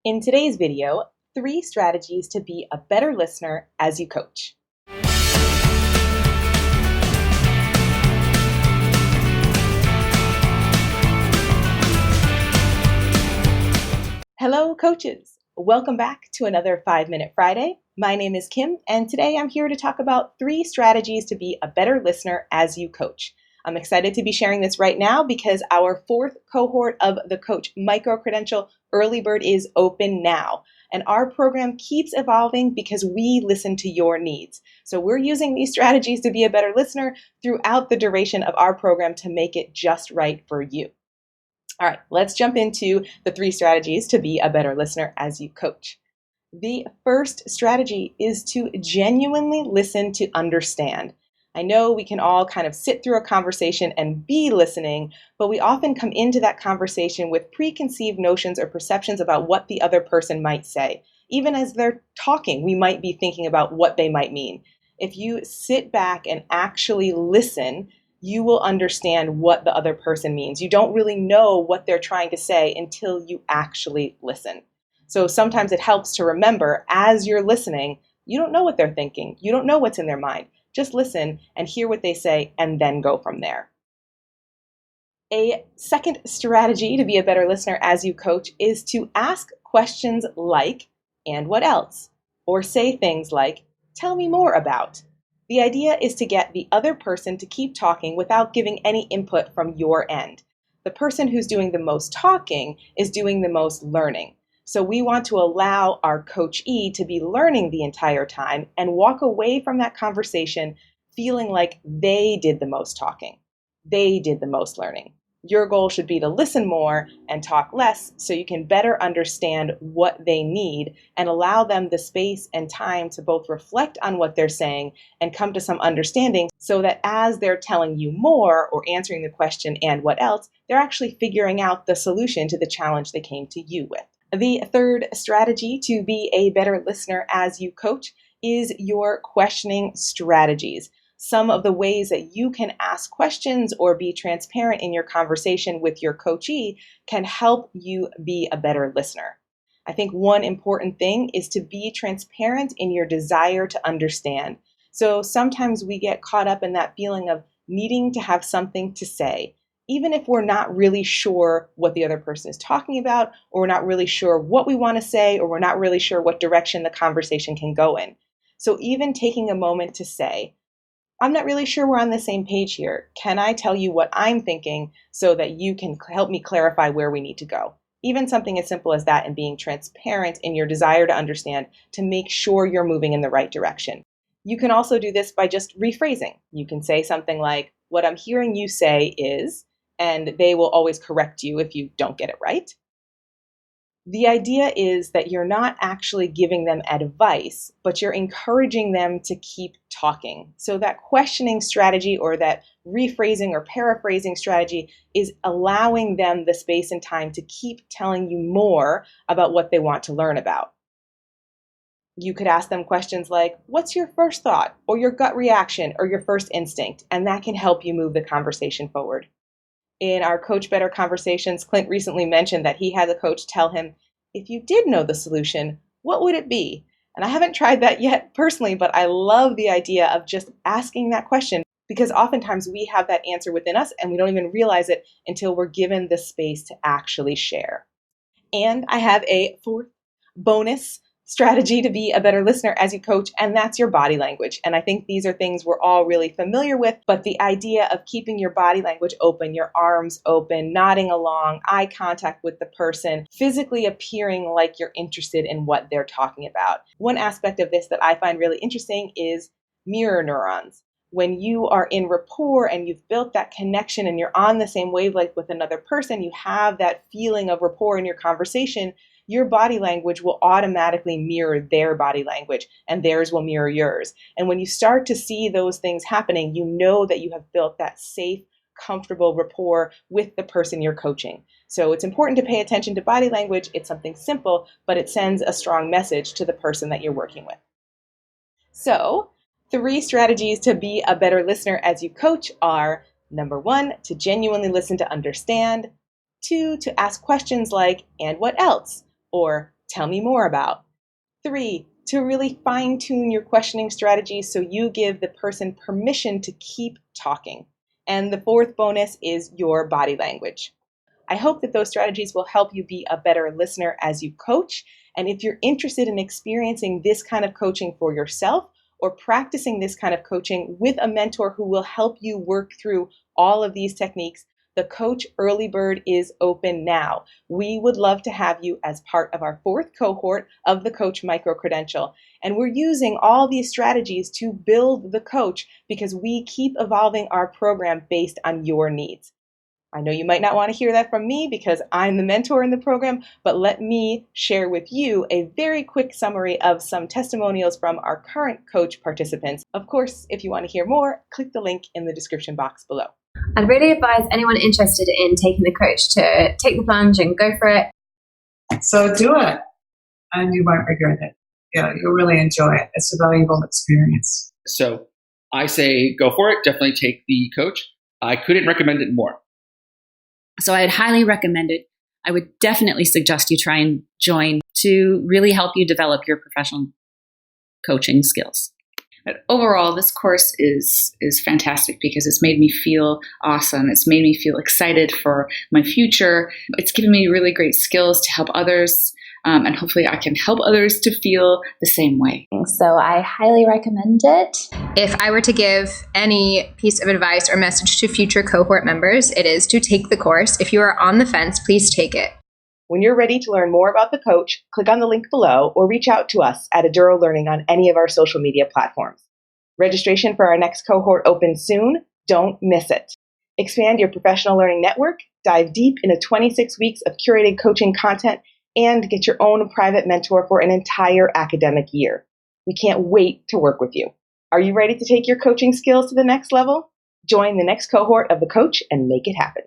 In today's video, 3 strategies to be a better listener as you coach. Hello, coaches. Welcome back to another 5-Minute Friday. My name is Kim, and today I'm here to talk about 3 strategies to be a better listener as you coach. I'm excited to be sharing this right now because our 4th cohort of the Coach Microcredential Early Bird is open now. And our program keeps evolving because we listen to your needs. So we're using these strategies to be a better listener throughout the duration of our program to make it just right for you. All right, let's jump into the 3 strategies to be a better listener as you coach. The first strategy is to genuinely listen to understand. I know we can all kind of sit through a conversation and be listening, but we often come into that conversation with preconceived notions or perceptions about what the other person might say. Even as they're talking, we might be thinking about what they might mean. If you sit back and actually listen, you will understand what the other person means. You don't really know what they're trying to say until you actually listen. So sometimes it helps to remember as you're listening, you don't know what they're thinking. You don't know what's in their mind. Just listen and hear what they say and then go from there. A second strategy to be a better listener as you coach is to ask questions like, "And what else?" Or say things like, "Tell me more about." The idea is to get the other person to keep talking without giving any input from your end. The person who's doing the most talking is doing the most learning. So we want to allow our coachee to be learning the entire time and walk away from that conversation feeling like they did the most talking. They did the most learning. Your goal should be to listen more and talk less so you can better understand what they need and allow them the space and time to both reflect on what they're saying and come to some understanding so that as they're telling you more or answering the question, "And what else?" they're actually figuring out the solution to the challenge they came to you with. The third strategy to be a better listener as you coach is your questioning strategies. Some of the ways that you can ask questions or be transparent in your conversation with your coachee can help you be a better listener. I think one important thing is to be transparent in your desire to understand. So sometimes we get caught up in that feeling of needing to have something to say, even if we're not really sure what the other person is talking about, or we're not really sure what we want to say, or we're not really sure what direction the conversation can go in. So even taking a moment to say, "I'm not really sure we're on the same page here. Can I tell you what I'm thinking so that you can help me clarify where we need to go?" Even something as simple as that and being transparent in your desire to understand to make sure you're moving in the right direction. You can also do this by just rephrasing. You can say something like, "What I'm hearing you say is," and they will always correct you if you don't get it right. The idea is that you're not actually giving them advice, but you're encouraging them to keep talking. So that questioning strategy or that rephrasing or paraphrasing strategy is allowing them the space and time to keep telling you more about what they want to learn about. You could ask them questions like, "What's your first thought?" or "your gut reaction," or "your first instinct," and that can help you move the conversation forward. In our Coach Better conversations, Clint recently mentioned that he had a coach tell him, "If you did know the solution, what would it be?" And I haven't tried that yet personally, but I love the idea of just asking that question because oftentimes we have that answer within us and we don't even realize it until we're given the space to actually share. And I have a 4th bonus strategy to be a better listener as you coach, and that's your body language. And I think these are things we're all really familiar with, but the idea of keeping your body language open, your arms open, nodding along, eye contact with the person, physically appearing like you're interested in what they're talking about. One aspect of this that I find really interesting is mirror neurons. When you are in rapport and you've built that connection and you're on the same wavelength with another person, you have that feeling of rapport in your conversation, your body language will automatically mirror their body language and theirs will mirror yours. And when you start to see those things happening, you know that you have built that safe, comfortable rapport with the person you're coaching. So it's important to pay attention to body language. It's something simple, but it sends a strong message to the person that you're working with. So 3 strategies to be a better listener as you coach are: number 1, to genuinely listen to understand; 2, to ask questions like, "And what else?" or Tell me more about. 3, to really fine-tune your questioning strategies so you give the person permission to keep talking. And the 4th bonus is your body language. I hope that those strategies will help you be a better listener as you coach. And if you're interested in experiencing this kind of coaching for yourself or practicing this kind of coaching with a mentor who will help you work through all of these techniques, the Coach Early Bird is open now. We would love to have you as part of our 4th cohort of the Coach Microcredential. And we're using all these strategies to build the coach because we keep evolving our program based on your needs. I know you might not want to hear that from me because I'm the mentor in the program, but let me share with you a very quick summary of some testimonials from our current coach participants. Of course, if you want to hear more, click the link in the description box below. I'd really advise anyone interested in taking the coach to take the plunge and go for it. So do it, and you won't regret it. Yeah, you'll really enjoy it. It's a valuable experience. So I say go for it. Definitely take the coach. I couldn't recommend it more. So I'd highly recommend it. I would definitely suggest you try and join to really help you develop your professional coaching skills. But overall, this course is fantastic because it's made me feel awesome. It's made me feel excited for my future. It's given me really great skills to help others, and hopefully I can help others to feel the same way. So I highly recommend it. If I were to give any piece of advice or message to future cohort members, it is to take the course. If you are on the fence, please take it. When you're ready to learn more about the coach, click on the link below or reach out to us at Eduro Learning on any of our social media platforms. Registration for our next cohort opens soon. Don't miss it. Expand your professional learning network, dive deep into 26 weeks of curated coaching content, and get your own private mentor for an entire academic year. We can't wait to work with you. Are you ready to take your coaching skills to the next level? Join the next cohort of the Coach and make it happen.